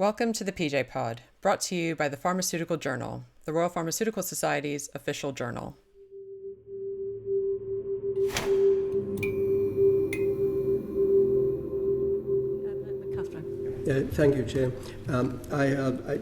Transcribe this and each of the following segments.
Welcome to the PJ Pod, brought to you by the Pharmaceutical Journal, the Royal Pharmaceutical Society's official journal. Thank you, Chair.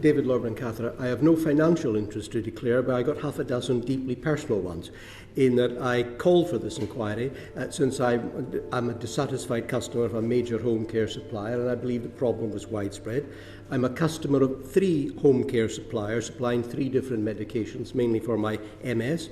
David Lorberon-Cathra. I have no financial interest to declare, but I got half a dozen deeply personal ones, in that I called for this inquiry since I'm a dissatisfied customer of a major home care supplier, and I believe the problem was widespread. I'm a customer of 3 home care suppliers supplying 3 different medications, mainly for my MS.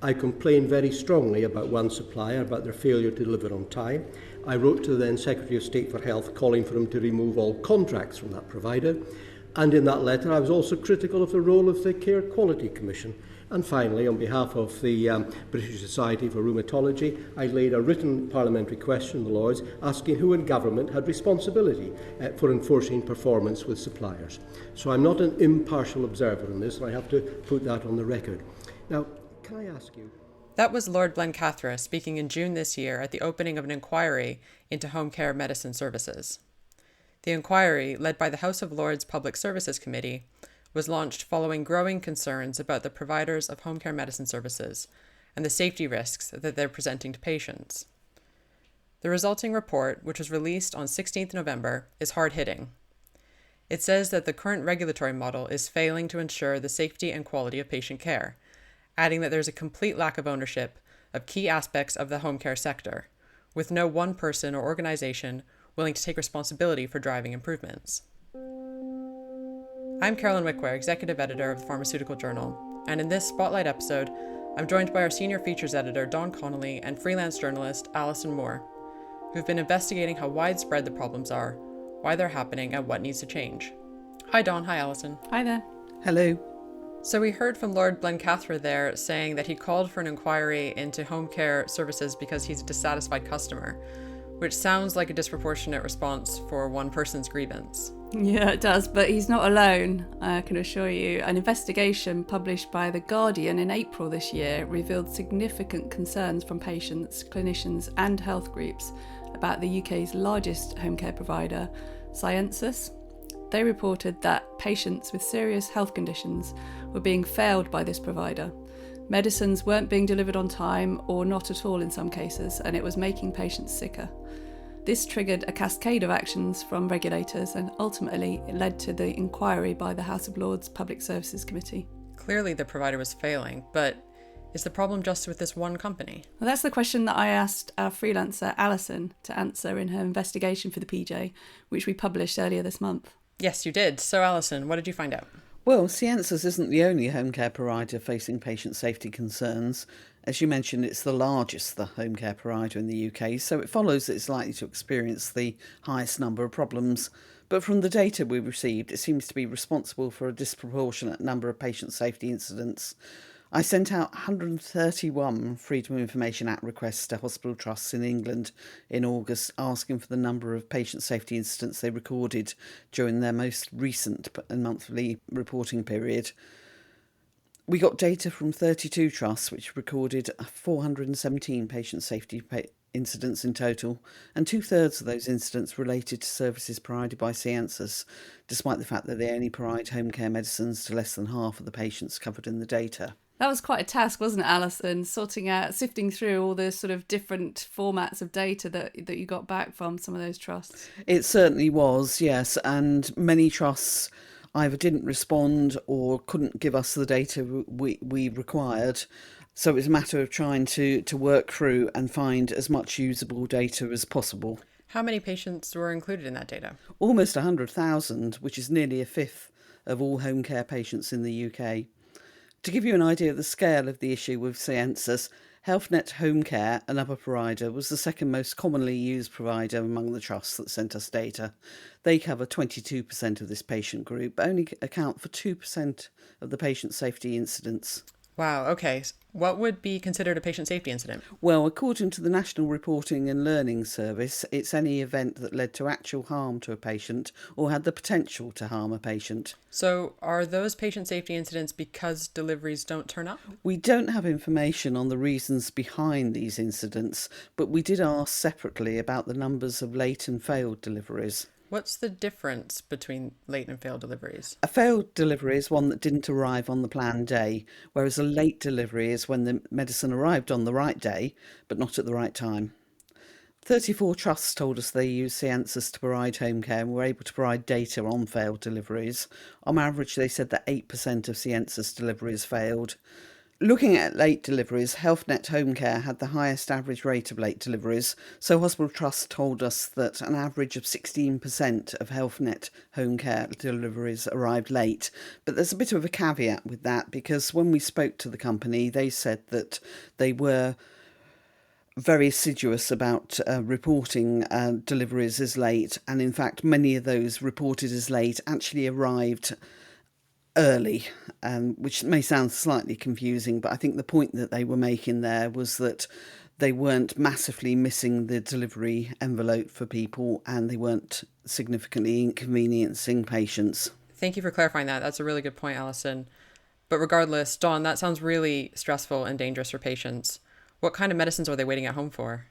I complained very strongly about one supplier, about their failure to deliver on time. I wrote to the then Secretary of State for Health calling for him to remove all contracts from that provider. And in that letter, I was also critical of the role of the Care Quality Commission. And finally, on behalf of the British Society for Rheumatology, I laid a written parliamentary question in the Lords asking who in government had responsibility for enforcing performance with suppliers. So I'm not an impartial observer in this, and I have to put that on the record. Now, can I ask you? That was Lord Blencathra speaking in June this year at the opening of an inquiry into home care medicine services. The inquiry, led by the House of Lords Public Services Committee, was launched following growing concerns about the providers of home care medicine services and the safety risks that they're presenting to patients. The resulting report, which was released on 16th November, is hard-hitting. It says that the current regulatory model is failing to ensure the safety and quality of patient care, adding that there's a complete lack of ownership of key aspects of the home care sector, with no one person or organization willing to take responsibility for driving improvements. I'm Carolyn Wickware, Executive Editor of the Pharmaceutical Journal, and in this Spotlight episode, I'm joined by our Senior Features Editor, Don Connelly, and freelance journalist, Alison Moore, who've been investigating how widespread the problems are, why they're happening, and what needs to change. Hi Don, hi Alison. Hi there. Hello. So we heard from Lord Blencathra there saying that he called for an inquiry into home care services because he's a dissatisfied customer, which sounds like a disproportionate response for one person's grievance. Yeah, it does, but he's not alone, I can assure you. An investigation published by The Guardian in April this year revealed significant concerns from patients, clinicians and health groups about the UK's largest home care provider, Sciensus. They reported that patients with serious health conditions were being failed by this provider. Medicines weren't being delivered on time or not at all in some cases, and it was making patients sicker. This triggered a cascade of actions from regulators, and ultimately it led to the inquiry by the House of Lords Public Services Committee. Clearly the provider was failing, but is the problem just with this one company? Well, that's the question that I asked our freelancer Alison to answer in her investigation for the PJ, which we published earlier this month. Yes, you did. So Alison, what did you find out? Well, Sciensus isn't the only home care provider facing patient safety concerns. As you mentioned, it's the largest home care provider in the UK, so it follows that it's likely to experience the highest number of problems. But from the data we received, it seems to be responsible for a disproportionate number of patient safety incidents. I sent out 131 Freedom of Information Act requests to hospital trusts in England in August, asking for the number of patient safety incidents they recorded during their most recent monthly reporting period. We got data from 32 trusts, which recorded 417 patient safety incidents in total, and 2/3 of those incidents related to services provided by Sciensus, despite the fact that they only provide home care medicines to less than half of the patients covered in the data. That was quite a task, wasn't it, Alison? Sifting through all the sort of different formats of data that you got back from some of those trusts. It certainly was, yes, and many trusts either didn't respond or couldn't give us the data we required. So it was a matter of trying to work through and find as much usable data as possible. How many patients were included in that data? Almost 100,000, which is nearly a fifth of all home care patients in the UK. To give you an idea of the scale of the issue with Sciensus, HealthNet Home Care, another provider, was the second most commonly used provider among the trusts that sent us data. They cover 22% of this patient group, but only account for 2% of the patient safety incidents. Wow, okay. What would be considered a patient safety incident? Well, according to the National Reporting and Learning Service, it's any event that led to actual harm to a patient or had the potential to harm a patient. So are those patient safety incidents because deliveries don't turn up? We don't have information on the reasons behind these incidents, but we did ask separately about the numbers of late and failed deliveries. What's the difference between late and failed deliveries? A failed delivery is one that didn't arrive on the planned day, whereas a late delivery is when the medicine arrived on the right day, but not at the right time. 34 trusts told us they use Sciensus to provide home care and were able to provide data on failed deliveries. On average, they said that 8% of Sciensus deliveries failed. Looking at late deliveries, HealthNet Home Care had the highest average rate of late deliveries, so Hospital Trust told us that an average of 16% of HealthNet Home Care deliveries arrived late. But there's a bit of a caveat with that, because when we spoke to the company, they said that they were very assiduous about reporting deliveries as late, and in fact many of those reported as late actually arrived early, which may sound slightly confusing, but I think the point that they were making there was that they weren't massively missing the delivery envelope for people, and they weren't significantly inconveniencing patients. Thank you for clarifying that. That's a really good point, Alison. But regardless, Dawn, that sounds really stressful and dangerous for patients. What kind of medicines are they waiting at home for?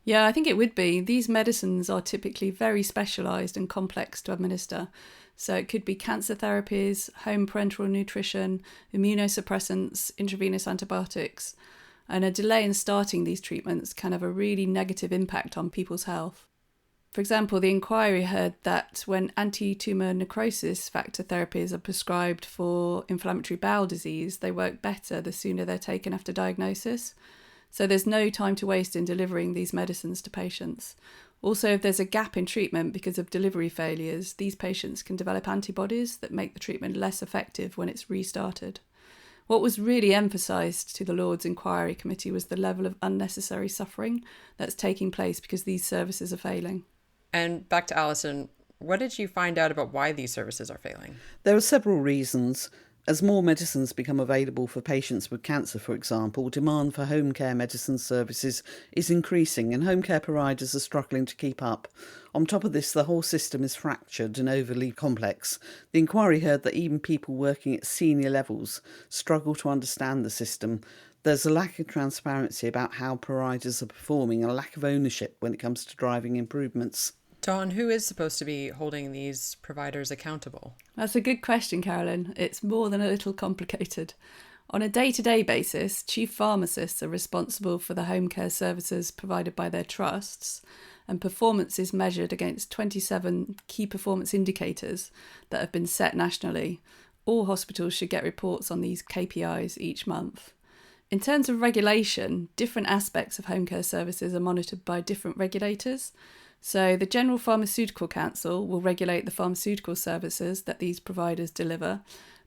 Yeah, I think it would be. These medicines are typically very specialised and complex to administer. So it could be cancer therapies, home parenteral nutrition, immunosuppressants, intravenous antibiotics. And a delay in starting these treatments can have a really negative impact on people's health. For example, the inquiry heard that when anti-tumour necrosis factor therapies are prescribed for inflammatory bowel disease, they work better the sooner they're taken after diagnosis. So there's no time to waste in delivering these medicines to patients. Also, if there's a gap in treatment because of delivery failures, these patients can develop antibodies that make the treatment less effective when it's restarted. What was really emphasised to the Lords Inquiry Committee was the level of unnecessary suffering that's taking place because these services are failing. And back to Alison, what did you find out about why these services are failing? There are several reasons. As more medicines become available for patients with cancer, for example, demand for home care medicine services is increasing and home care providers are struggling to keep up. On top of this, the whole system is fractured and overly complex. The inquiry heard that even people working at senior levels struggle to understand the system. There's a lack of transparency about how providers are performing and a lack of ownership when it comes to driving improvements. Dawn, who is supposed to be holding these providers accountable? That's a good question, Carolyn. It's more than a little complicated. On a day-to-day basis, chief pharmacists are responsible for the home care services provided by their trusts, and performance is measured against 27 key performance indicators that have been set nationally. All hospitals should get reports on these KPIs each month. In terms of regulation, different aspects of home care services are monitored by different regulators. So the General Pharmaceutical Council will regulate the pharmaceutical services that these providers deliver,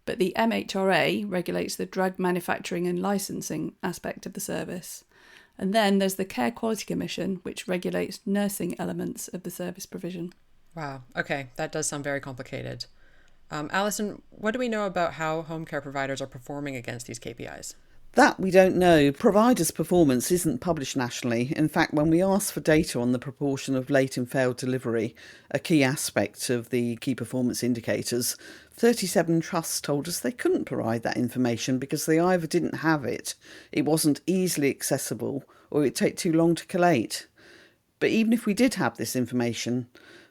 but the MHRA regulates the drug manufacturing and licensing aspect of the service. And then there's the Care Quality Commission, which regulates nursing elements of the service provision. Wow, okay, that does sound very complicated. Alison, what do we know about how home care providers are performing against these KPIs? That we don't know. Providers' performance isn't published nationally. In fact, when we asked for data on the proportion of late and failed delivery, a key aspect of the key performance indicators, 37 trusts told us they couldn't provide that information because they either didn't have it, it wasn't easily accessible, or it'd take too long to collate. But even if we did have this information,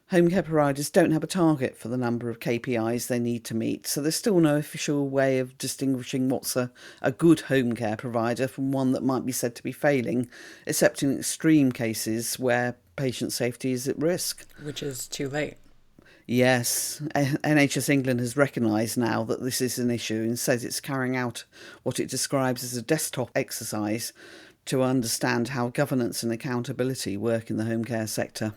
home care providers don't have a target for the number of KPIs they need to meet, so there's still no official way of distinguishing what's a good home care provider from one that might be said to be failing, except in extreme cases where patient safety is at risk. Which is too late. Yes, NHS England has recognised now that this is an issue and says it's carrying out what it describes as a desktop exercise to understand how governance and accountability work in the home care sector.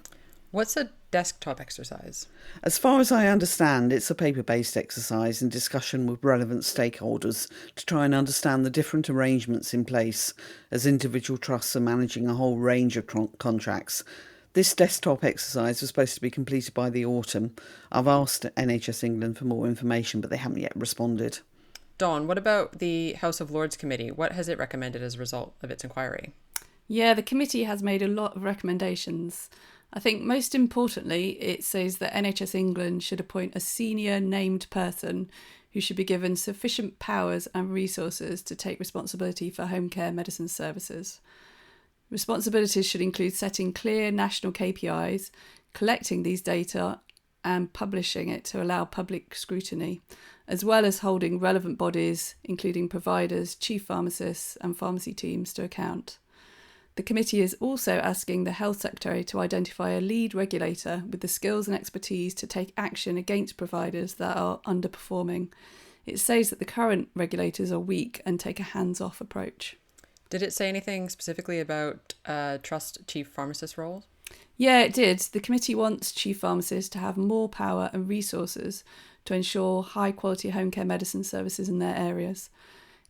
What's a desktop exercise? As far as I understand, it's a paper-based exercise in discussion with relevant stakeholders to try and understand the different arrangements in place as individual trusts are managing a whole range of contracts. This desktop exercise was supposed to be completed by the autumn. I've asked NHS England for more information, but they haven't yet responded. Dawn, what about the House of Lords Committee? What has it recommended as a result of its inquiry? Yeah, the committee has made a lot of recommendations. I think most importantly, it says that NHS England should appoint a senior named person who should be given sufficient powers and resources to take responsibility for home care medicine services. Responsibilities should include setting clear national KPIs, collecting these data and publishing it to allow public scrutiny, as well as holding relevant bodies, including providers, chief pharmacists and pharmacy teams, to account. The committee is also asking the Health Secretary to identify a lead regulator with the skills and expertise to take action against providers that are underperforming. It says that the current regulators are weak and take a hands-off approach. Did it say anything specifically about trust chief pharmacist roles? Yeah, it did. The committee wants chief pharmacists to have more power and resources to ensure high-quality home care medicine services in their areas.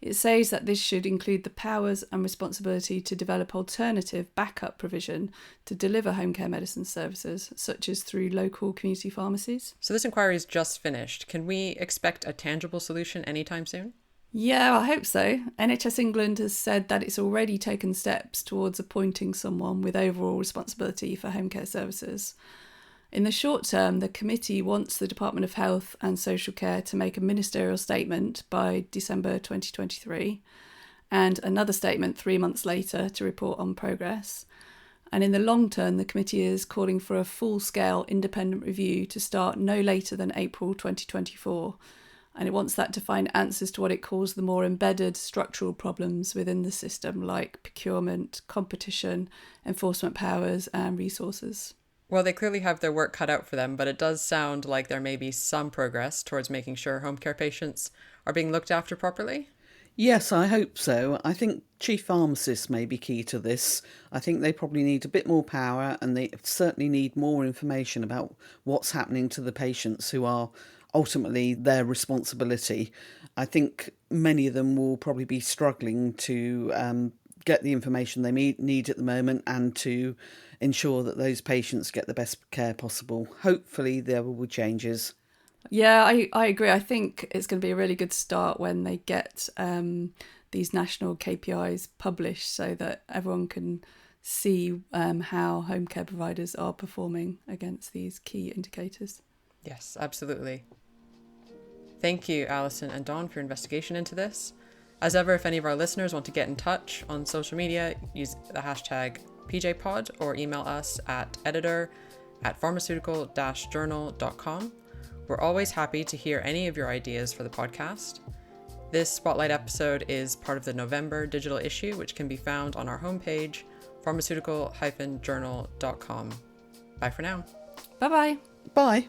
It says that this should include the powers and responsibility to develop alternative backup provision to deliver home care medicine services, such as through local community pharmacies. So this inquiry is just finished. Can we expect a tangible solution anytime soon? Yeah, I hope so. NHS England has said that it's already taken steps towards appointing someone with overall responsibility for home care services. In the short term, the committee wants the Department of Health and Social Care to make a ministerial statement by December 2023 and another statement 3 months later to report on progress. And in the long term, the committee is calling for a full-scale independent review to start no later than April 2024. And it wants that to find answers to what it calls the more embedded structural problems within the system, like procurement, competition, enforcement powers and resources. Well, they clearly have their work cut out for them, but it does sound like there may be some progress towards making sure home care patients are being looked after properly. Yes, I hope so. I think chief pharmacists may be key to this. I think they probably need a bit more power, and they certainly need more information about what's happening to the patients who are ultimately their responsibility. I think many of them will probably be struggling to get the information they need at the moment and to ensure that those patients get the best care possible. Hopefully there will be changes. Yeah, I agree. I think it's going to be a really good start when they get these national KPIs published so that everyone can see how home care providers are performing against these key indicators. Yes, absolutely. Thank you, Alison and Dawn, for your investigation into this. As ever, if any of our listeners want to get in touch on social media, use the hashtag PJPod or email us at editor@pharmaceutical-journal.com. We're always happy to hear any of your ideas for the podcast. This Spotlight episode is part of the November digital issue, which can be found on our homepage, pharmaceutical-journal.com. Bye for now. Bye-bye. Bye.